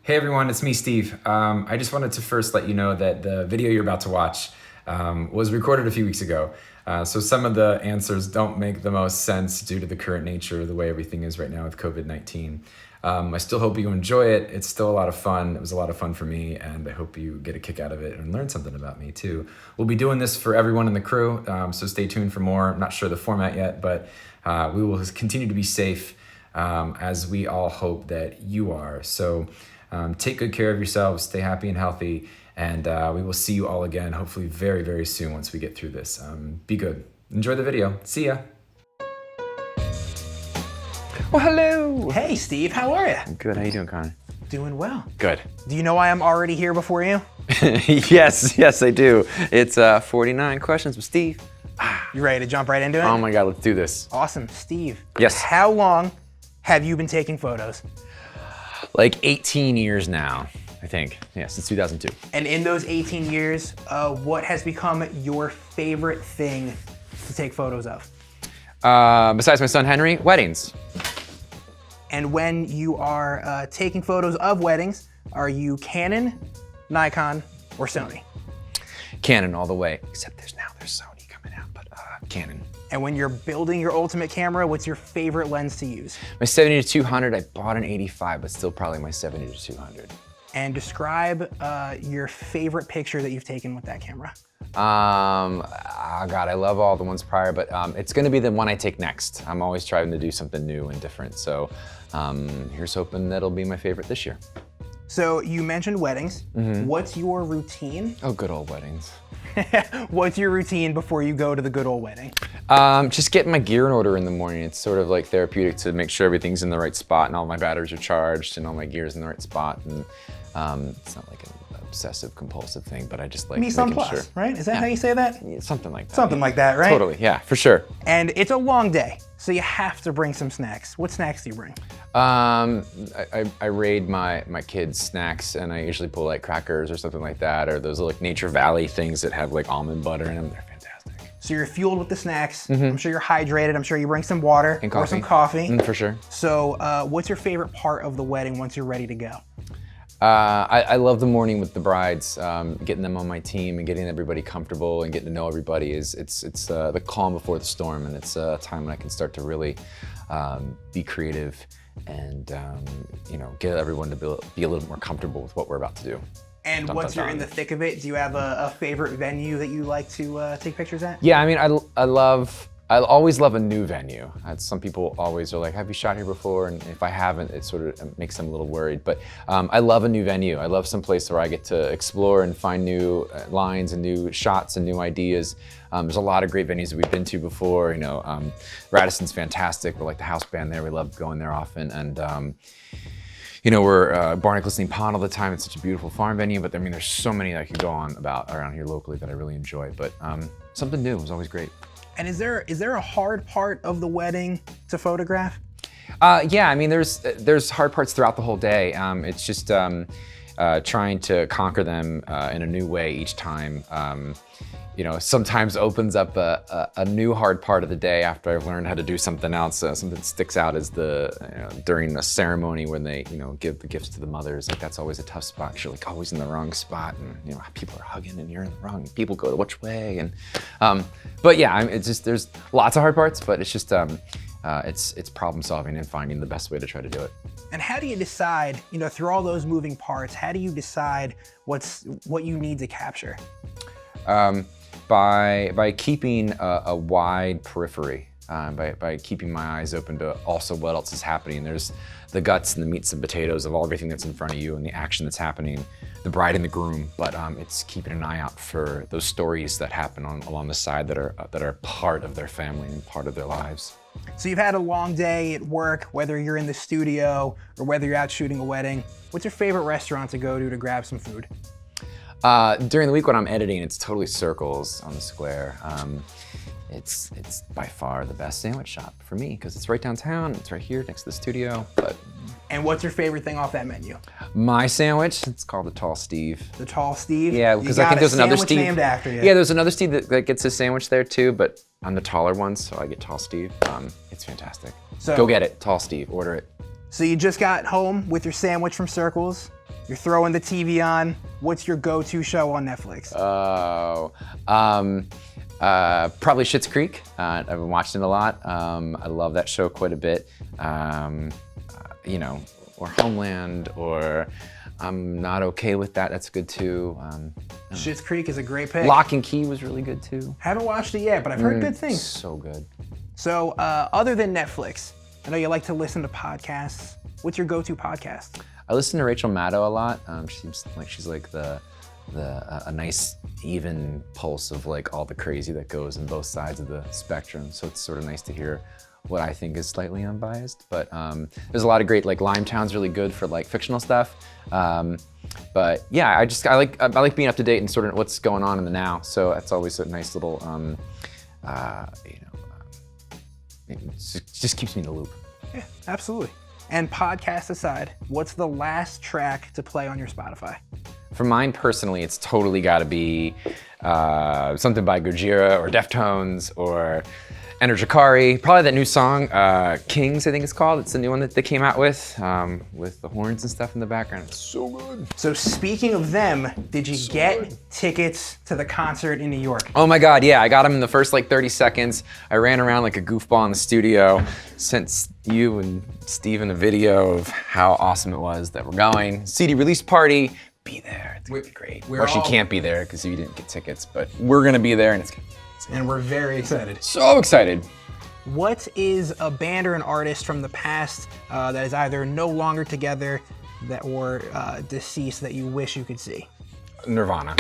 Hey everyone, it's me, Steve. I just wanted to first let you know that the video you're about to watch was recorded a few weeks ago. So some of the answers don't make the most sense due to the current nature of the way everything is right now with COVID-19. I still hope you enjoy it. It's still a lot of fun. It was a lot of fun for me, and I hope you get a kick out of it and learn something about me too. We'll be doing this for everyone in the crew, so stay tuned for more. I'm not sure the format yet, but we will continue to be safe as we all hope that you are. So take good care of yourselves, stay happy and healthy, and we will see you all again, hopefully very, very soon once we get through this. Be good. Enjoy the video. See ya. Well, hello. Hey, Steve, how are you? I'm good. How you doing, Connor? Doing well. Good. Do you know why I'm already here before you? Yes, I do. It's 49 questions with Steve. You ready to jump right into it? Oh my God, let's do this. Awesome. Steve. Yes. How long have you been taking photos? Like 18 years now, I think. Yeah, since 2002. And in those 18 years, what has become your favorite thing to take photos of? Besides my son Henry, weddings. And when you are taking photos of weddings, are you Canon, Nikon, or Sony? Canon all the way, except there's Sony coming out, but Canon. And when you're building your ultimate camera, what's your favorite lens to use? My 70-200, I bought an 85, but still probably my 70-200. And describe your favorite picture that you've taken with that camera. Oh God, I love all the ones prior, but it's gonna be the one I take next. I'm always trying to do something new and different, so here's hoping that'll be my favorite this year. So you mentioned weddings. Mm-hmm. What's your routine? Oh, good old weddings. What's your routine before you go to the good old wedding? Just getting my gear in order in the morning. It's sort of like therapeutic to make sure everything's in the right spot and all my batteries are charged and all my gear's in the right spot. And it's not like an obsessive compulsive thing, but I just like Mise en making place, sure. right? Is that how you say that? Yeah, something like that. Something like that, right? Totally, yeah, for sure. And it's a long day, so you have to bring some snacks. What snacks do you bring? I raid my kids' snacks, and I usually pull like crackers or something like that, or those like Nature Valley things that have like almond butter in them. They're fantastic. So you're fueled with the snacks. Mm-hmm. I'm sure you're hydrated. I'm sure you bring some water and coffee. Or some coffee. For sure. So what's your favorite part of the wedding once you're ready to go? I love the morning with the brides, getting them on my team and getting everybody comfortable and getting to know everybody. It's the calm before the storm, and it's a time when I can start to really be creative and get everyone to be a little more comfortable with what we're about to do. And once you're in the thick of it, do you have a favorite venue that you like to take pictures at? Yeah, I mean, I always love a new venue. Some people always are like, have you shot here before? And if I haven't, it sort of makes them a little worried. But I love a new venue. I love some place where I get to explore and find new lines and new shots and new ideas. There's a lot of great venues that we've been to before. Radisson's fantastic. We're like the house band there. We love going there often. And we're Barnacle Pond all the time. It's such a beautiful farm venue. But I mean, there's so many that I could go on about around here locally that I really enjoy. But something new is always great. And is there a hard part of the wedding to photograph? Yeah, I mean, there's hard parts throughout the whole day. It's just trying to conquer them in a new way each time. Sometimes opens up a new hard part of the day after I've learned how to do something else. Something that sticks out is during the ceremony when they give the gifts to the mothers. Like that's always a tough spot. 'Cause you're like always in the wrong spot, and people are hugging and you're in the wrong. People go to which way, and but yeah, it's just there's lots of hard parts, but it's just it's problem solving and finding the best way to try to do it. And how do you decide, through all those moving parts, how do you decide what you need to capture? By keeping a wide periphery, by keeping my eyes open to also what else is happening. There's the guts and the meats and potatoes of everything that's in front of you and the action that's happening, the bride and the groom, but it's keeping an eye out for those stories that happen along the side that are part of their family and part of their lives. So you've had a long day at work, whether you're in the studio or whether you're out shooting a wedding. What's your favorite restaurant to go to grab some food? During the week when I'm editing, it's totally Circles on the Square. It's by far the best sandwich shop for me because it's right downtown. It's right here next to the studio. And what's your favorite thing off that menu? My sandwich, it's called the Tall Steve. The Tall Steve? Yeah, because I think there's another Steve named after you. Yeah, there's another Steve that gets his sandwich there too, but I'm the taller one, so I get Tall Steve. It's fantastic. So go get it, Tall Steve, order it. So you just got home with your sandwich from Circles. You're throwing the TV on. What's your go-to show on Netflix? Oh, probably Schitt's Creek. I've been watching it a lot. I love that show quite a bit. You know, or Homeland, or I'm Not Okay With That. That's good too. Schitt's Creek is a great pick. Lock and Key was really good too. Haven't watched it yet, but I've heard good things. So good. So, other than Netflix, I know you like to listen to podcasts. What's your go-to podcast? I listen to Rachel Maddow a lot. She seems like she's like a nice even pulse of like all the crazy that goes in both sides of the spectrum. So it's sort of nice to hear what I think is slightly unbiased. But there's a lot of great, like Limetown's really good for like fictional stuff. But yeah, I like being up to date and sort of what's going on in the now. So that's always a nice little, it just keeps me in the loop. Yeah, absolutely. And podcast aside, what's the last track to play on your Spotify? For mine personally, it's totally got to be something by Gojira or Deftones or Enter Shikari. Probably that new song, Kings, I think it's called. It's the new one that they came out with the horns and stuff in the background. It's so good. So speaking of them, did you get tickets to the concert in New York? Oh my God, yeah, I got them in the first like 30 seconds. I ran around like a goofball in the studio, sent you and Steven a video of how awesome it was that we're going. CD release party, be there, it's gonna be great. Or she can't be there because you didn't get tickets, but we're gonna be there and it's gonna be and we're very excited. So excited. What is a band or an artist from the past that is either no longer together or deceased that you wish you could see? Nirvana,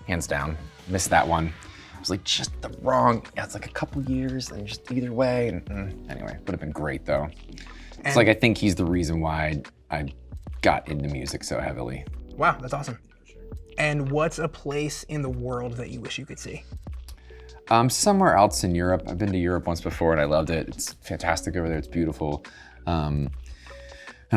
hands down. Missed that one. It was like just the wrong, it's like a couple years and just either way. And anyway, would have been great though. It's like I think he's the reason why I got into music so heavily. Wow, that's awesome. And what's a place in the world that you wish you could see? Somewhere else in Europe. I've been to Europe once before and I loved it. It's fantastic over there. It's beautiful. And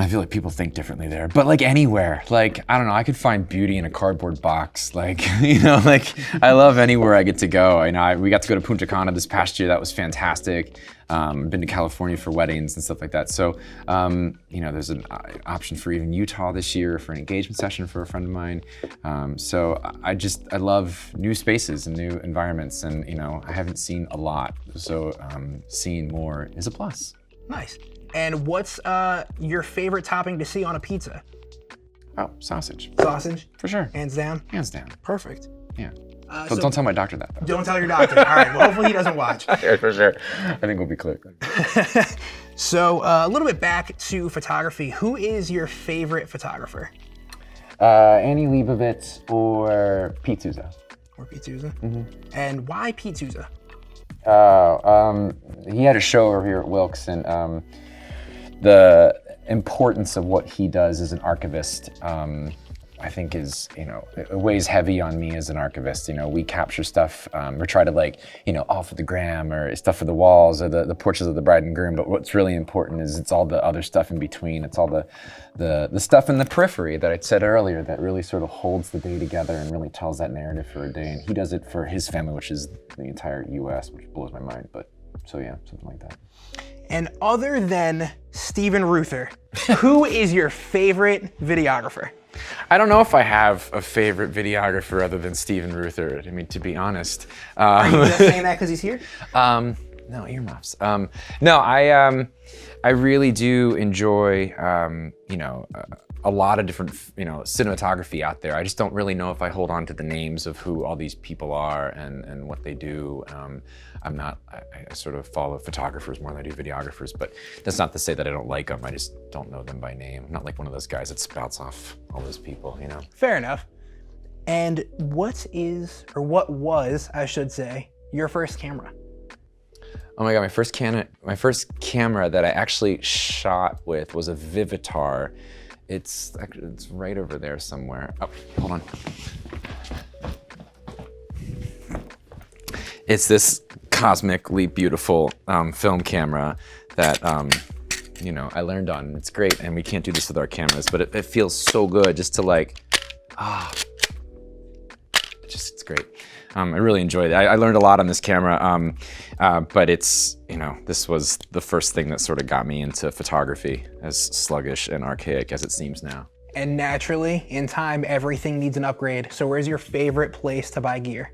I feel like people think differently there, but like anywhere, like, I don't know, I could find beauty in a cardboard box. Like, you know, like I love anywhere I get to go. I know we got to go to Punta Cana this past year. That was fantastic. Been to California for weddings and stuff like that. So, you know, there's an option for even Utah this year for an engagement session for a friend of mine. So I love new spaces and new environments, and, you know, I haven't seen a lot. So seeing more is a plus. Nice. And what's your favorite topping to see on a pizza? Oh, sausage. Sausage? For sure. Hands down? Hands down. Perfect. Yeah. Don't tell my doctor that, though. Don't tell your doctor. All right, well, hopefully he doesn't watch. Yeah, for sure. I think we'll be clear. So a little bit back to photography. Who is your favorite photographer? Annie Leibovitz or Pete Souza. Or Pete Souza? Mm-hmm. And why Pete Souza? He had a show over here at Wilkes, and the importance of what he does as an archivist, I think is, you know, it weighs heavy on me as an archivist. You know, we capture stuff or try to, like, you know, all for the gram or stuff for the walls or the portraits of the bride and groom. But what's really important is it's all the other stuff in between. It's all the stuff in the periphery that I said earlier that really sort of holds the day together and really tells that narrative for a day. And he does it for his family, which is the entire US, which blows my mind. But so yeah, something like that. And other than Steven Reuther, who is your favorite videographer? I don't know if I have a favorite videographer other than Steven Reuther. I mean, to be honest. Are you just saying that because he's here? No, earmuffs. No, I really do enjoy, you know, a lot of different, you know, cinematography out there. I just don't really know if I hold on to the names of who all these people are and what they do. I sort of follow photographers more than I do videographers, but that's not to say that I don't like them. I just don't know them by name. I'm not like one of those guys that spouts off all those people, you know? Fair enough. And what was, I should say, your first camera? Oh my God, my first camera that I actually shot with was a Vivitar. It's right over there somewhere. Oh, hold on. It's this cosmically beautiful film camera that you know, I learned on. It's great, and we can't do this with our cameras, but it feels so good just to like, it's great. I really enjoyed it. I learned a lot on this camera, but it's, you know, this was the first thing that sort of got me into photography, as sluggish and archaic as it seems now. And naturally, in time, everything needs an upgrade. So where's your favorite place to buy gear?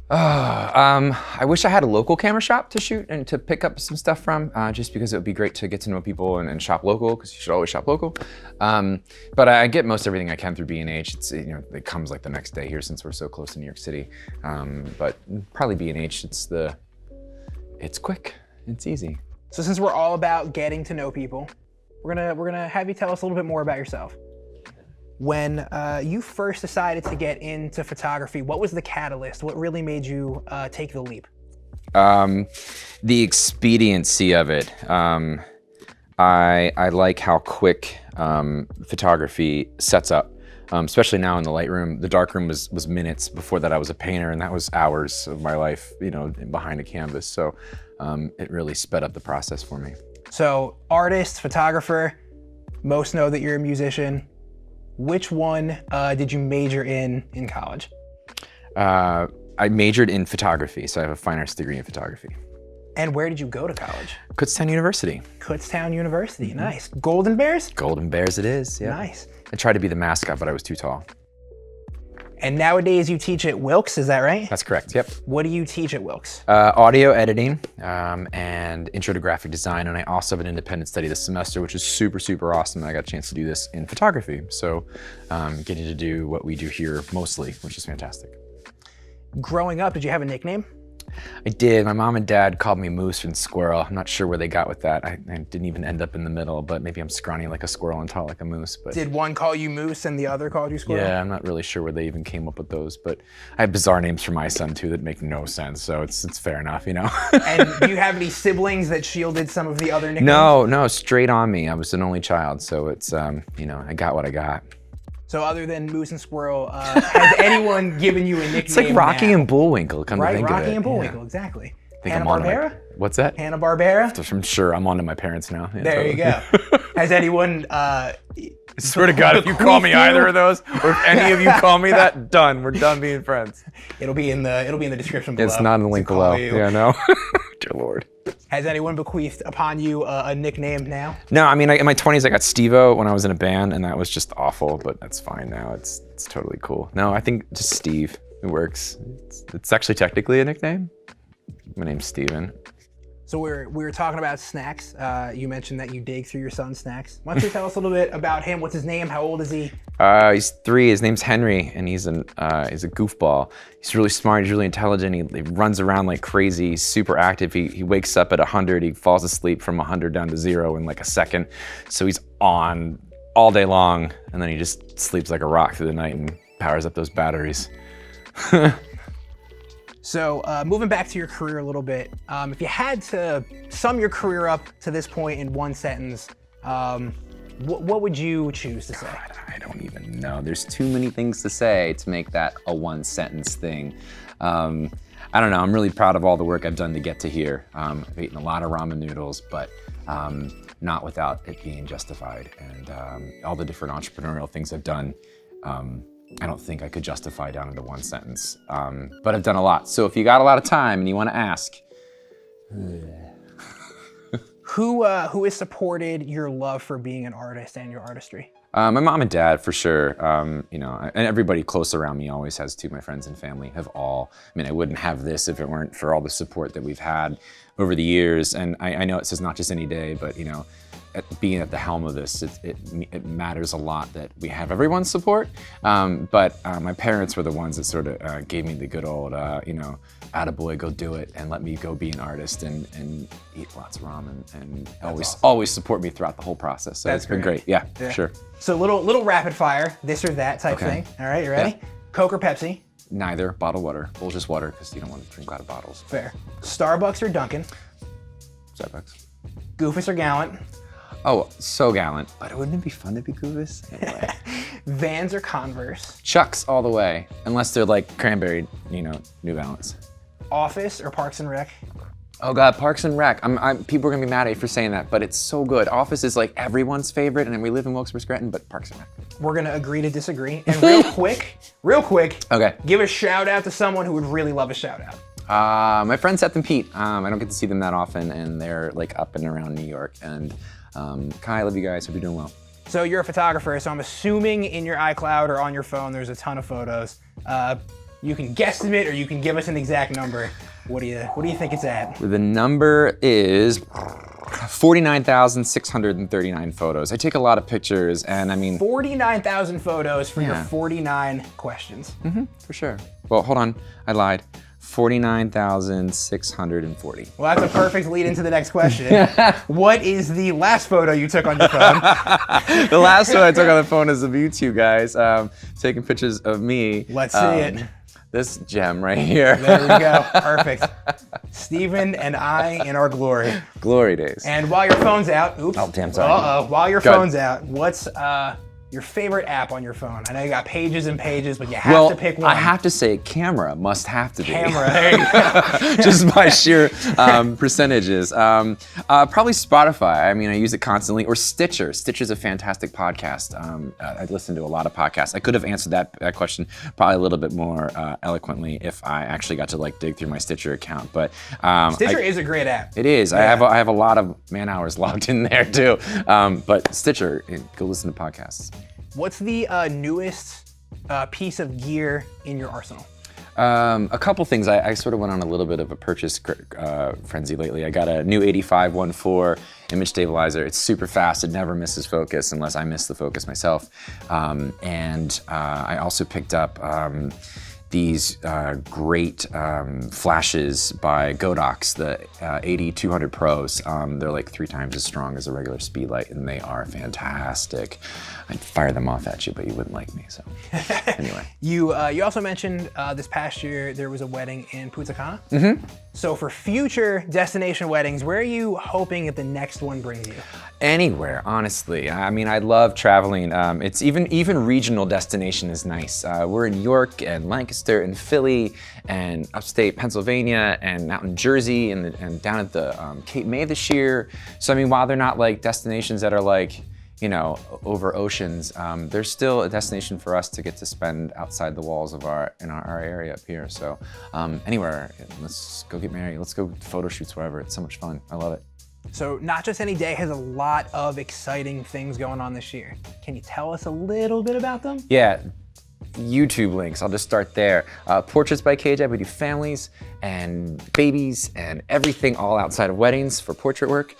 I wish I had a local camera shop to shoot and to pick up some stuff from, just because it would be great to get to know people and shop local, because you should always shop local. But I get most everything I can through B&H. It's, you know, it comes like the next day here since we're so close to New York City. But probably B&H, it's quick, it's easy. So since we're all about getting to know people, we're gonna have you tell us a little bit more about yourself. When you first decided to get into photography, what was the catalyst? What really made you take the leap? The expediency of it. I like how quick photography sets up, especially now in the Lightroom. The darkroom was minutes. Before that, I was a painter, and that was hours of my life, you know, behind a canvas. So it really sped up the process for me. So artist, photographer, most know that you're a musician. Which one did you major in college? I majored in photography, so I have a fine arts degree in photography. And where did you go to college? Kutztown University. Kutztown University, nice. Golden Bears? Golden Bears it is, yeah. Nice. I tried to be the mascot, but I was too tall. And nowadays you teach at Wilkes, is that right? That's correct, yep. What do you teach at Wilkes? Audio editing and intro to graphic design, and I also have an independent study this semester, which is super, super awesome. I got a chance to do this in photography, so getting to do what we do here mostly, which is fantastic. Growing up, did you have a nickname? I did. My mom and dad called me Moose and Squirrel. I'm not sure where they got with that. I didn't even end up in the middle, but maybe I'm scrawny like a squirrel and tall like a moose. But did one call you Moose and the other called you Squirrel? Yeah, I'm not really sure where they even came up with those, but I have bizarre names for my son too that make no sense, so it's fair enough, you know? And do you have any siblings that shielded some of the other nicknames? No, straight on me. I was an only child, so it's, you know, I got what I got. So other than Moose and Squirrel, has anyone given you a nickname? It's like Rocky now? And Bullwinkle, come to think of it. Rocky and Bullwinkle, exactly. Hanna-Barbera? What's that? Hanna-Barbera? I'm sure I'm on to my parents now. Yeah, there you go. Has anyone I swear to God, if you call me either of those, or if any of you call me that, done. We're done being friends. It'll be in the description below. It's not in the link below. Yeah, no. Dear Lord. Has anyone bequeathed upon you a nickname now? No, I mean, in my 20s, I got Steve-O when I was in a band, and that was just awful, but that's fine now. It's totally cool. No, I think just Steve. It works. It's actually technically a nickname. My name's Steven. So we were talking about snacks. You mentioned that you dig through your son's snacks. Why don't you tell us a little bit about him? What's his name? How old is he? He's 3. His name's Henry, and he's a goofball. He's really smart. He's really intelligent. He runs around like crazy. He's super active. He wakes up at 100. He falls asleep from 100 down to 0 in like a second. So he's on all day long, and then he just sleeps like a rock through the night and powers up those batteries. So moving back to your career a little bit, if you had to sum your career up to this point in one sentence, what would you choose to say? God, I don't even know. There's too many things to say to make that a one sentence thing. I don't know. I'm really proud of all the work I've done to get to here. I've eaten a lot of ramen noodles, but not without it being justified. And all the different entrepreneurial things I've done, I don't think I could justify down into one sentence, but I've done a lot. So if you got a lot of time and you want to ask. Who has supported your love for being an artist and your artistry? My mom and dad, for sure. You know, and everybody close around me always has too. My friends and family have all. I mean, I wouldn't have this if it weren't for all the support that we've had over the years. And I know it says not just any day, but you know, being at the helm of this, it matters a lot that we have everyone's support. But my parents were the ones that sort of gave me the good old, you know, attaboy, go do it, and let me go be an artist and eat lots of ramen, and always support me throughout the whole process. So it's been great. Yeah, sure. So little rapid fire, this or that type thing. All right, you ready? Yeah. Coke or Pepsi? Neither. Bottled water. Well, just water because you don't want to drink out of bottles. Fair. Starbucks or Dunkin'? Starbucks. Goofus or Gallant? Oh, so Gallant. But wouldn't it be fun to be Goofus? Anyway. Vans or Converse? Chucks all the way, unless they're like cranberry, you know, New Balance. Office or Parks and Rec? Oh God, Parks and Rec. People are gonna be mad at you for saying that, but it's so good. Office is like everyone's favorite, and we live in Wilkes-Barre, Scranton, but Parks and Rec. We're gonna agree to disagree. And real quick, okay. Give a shout out to someone who would really love a shout out. My friend Seth and Pete. I don't get to see them that often, and they're like up and around New York. And Kai, I love you guys. Hope you're doing well. So you're a photographer, so I'm assuming in your iCloud or on your phone there's a ton of photos. You can guesstimate or you can give us an exact number. What do you think it's at? The number is 49,639 photos. I take a lot of pictures, and I mean 49,000 photos for your 49 questions. For sure. Well, hold on, I lied. 49,640. Well, that's a perfect lead into the next question. What is the last photo you took on your phone? The last photo I took on the phone is of you two guys, taking pictures of me. Let's see it. This gem right here. There we go, perfect. Steven and I in our glory. Glory days. And while your phone's out, oops. Oh, damn, sorry. While your phone's out, what's your favorite app on your phone? I know you got pages and pages, but you have to pick one. I have to say camera must have to be. Camera, there you go. Just by sheer percentages. Probably Spotify. I mean, I use it constantly. Or Stitcher. Stitcher's a fantastic podcast. I listen to a lot of podcasts. I could have answered that question probably a little bit more eloquently if I actually got to like dig through my Stitcher account. But Stitcher is a great app. It is. Yeah. I have a lot of man hours logged in there too. But Stitcher, go listen to podcasts. What's the newest piece of gear in your arsenal? A couple things. I sort of went on a little bit of a purchase frenzy lately. I got a new 8514 image stabilizer. It's super fast. It never misses focus unless I miss the focus myself. And I also picked up these great flashes by Godox, the 80-200 Pros. They're like 3 times as strong as a regular speed light, and they are fantastic. I'd fire them off at you, but you wouldn't like me, so anyway. You also mentioned this past year there was a wedding in Punta Cana. So for future destination weddings, where are you hoping that the next one brings you? Anywhere, honestly. I mean, I love traveling. It's even regional destination is nice. We're in York and Lancaster and Philly and upstate Pennsylvania and out in Jersey and down at the Cape May this year. So I mean, while they're not like destinations that are like, you know, over oceans, there's still a destination for us to get to spend outside the walls of our area up here. So anywhere, let's go get married. Let's go photo shoots wherever. It's so much fun. I love it. So Not Just Any Day has a lot of exciting things going on this year. Can you tell us a little bit about them? Yeah. YouTube links, I'll just start there. Portraits by KJAD, we do families and babies and everything all outside of weddings for portrait work.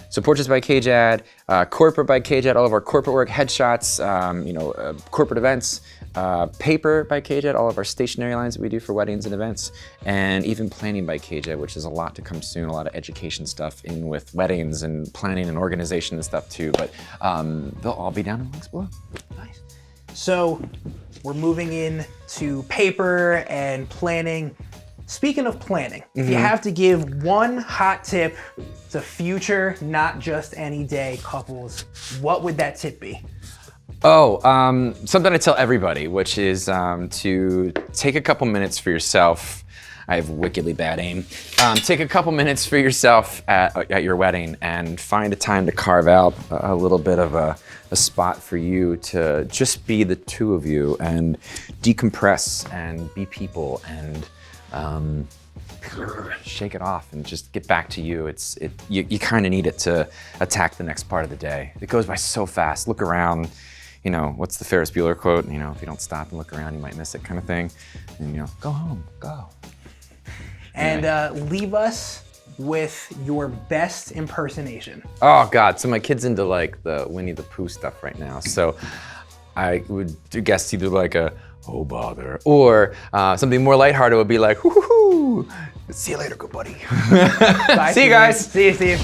So Portraits by KJAD, Corporate by KJAD, all of our corporate work, headshots, corporate events, Paper by KJAD, all of our stationery lines that we do for weddings and events, and even Planning by KJAD, which is a lot to come soon, a lot of education stuff in with weddings and planning and organization and stuff too, but they'll all be down in the links below. Nice. So we're moving in to paper and planning. Speaking of planning, if you have to give one hot tip to future Not Just Any Day couples, what would that tip be? Oh, something I tell everybody, which is to take a couple minutes for yourself. I have wickedly bad aim. Take a couple minutes for yourself at your wedding and find a time to carve out a little bit of a spot for you to just be the two of you and decompress and be people and shake it off and just get back to you. You kind of need it to attack the next part of the day. It goes by so fast. Look around. You know, what's the Ferris Bueller quote? You know, if you don't stop and look around, you might miss it, kind of thing. And you know, go home, go. And leave us with your best impersonation. Oh God, so my kid's into like the Winnie the Pooh stuff right now. So I would guess either like a, oh bother, or something more lighthearted would be like, hoo hoo hoo. See you later, good buddy. Bye, See you guys. See you, Steve.